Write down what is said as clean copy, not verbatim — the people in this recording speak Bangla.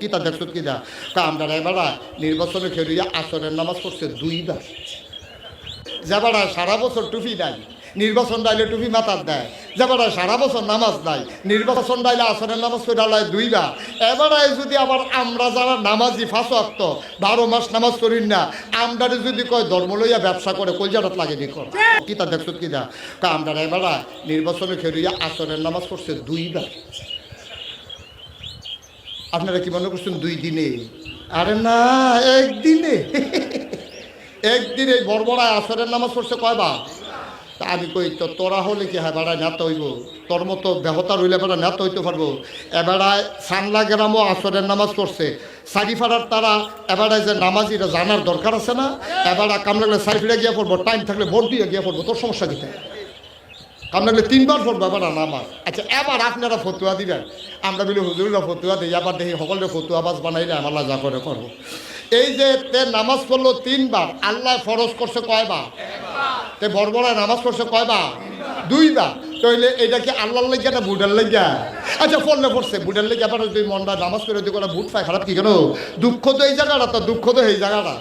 কিতা দেখছো কিনা আমরা এবারা নির্বাচনে খেলিয়া আসরের নামাজ পড়ছে 2 বার। যাবারা সারা বছর টুপি নাই, নির্বাচন ডাইলে টুপি মাথার দেয়। যাবারা সারা বছর নামাজ নাই, নির্বাচন ডাইলে আসরের নামাজ করে ডালায় 2 বার। এবারে যদি আবার আমরা যারা নামাজি 5 ওয়াক্ত 12 মাস নামাজ করি না, আমরা যদি কয় ধর্ম লইয়া ব্যবসা করে কলজাটাত লাগে নি কর কিতা দেখছো কিনা আমরা এবারা নির্বাচনে খেলিয়া আসরের নামাজ পড়ছে 2 বার। আপনারা কি মনে করছেন 2 দিনে? আরে না, একদিনে। একদিনে বড়বড়ায় আসরের নামাজ পড়ছে কয়বার? তা আমি কই তো তোরা হলে কি হ্যাঁ বেড়ায় নেতা হইব? তোর মতো বেহতার হইলে বেড়া নেতা হইতে পারবো? এবারায় সানলা গ্রামও আসরের নামাজ পড়ছে। সারিফাড়ার তারা এবারায় যে নামাজিরা জানার দরকার আছে না? এবারা কাম লাগলে সারিফিরা গিয়ে পড়বো, টাইম থাকলে ভোট দিয়ে গিয়ে পড়বো, তোর সমস্যা কি থাকে? কাম লাগলে 3 বার পড়বো এবার নামাজ। আচ্ছা এবার আপনারা ফতুয়া দিবেন, আমরা বলি হুজুররা ফতুয়া দিই, আবার দেখি সকলে ফতুয়াবাজ বানাইলে আমরা যা করে করবো। এই যে তে নামাজ পড়লো 3 বার, আল্লাহ ফরজ করছে কয়বার? তে বড়বড়ায় নামাজ পড়ছে কয়বার? 2 বার। তাইলে এটা কি আল্লাহর লাগিয়া না বুড়ার লাগিয়া? আচ্ছা পড়লে পড়ছে বুড়ার লাগিয়া, আবার তুই মনটা নামাজ পড়ে তুই কোনো বুট পায় খারাপ কি কেন? দুঃখ তো এই জায়গাটা, তো দুঃখ তো এই জায়গাটা।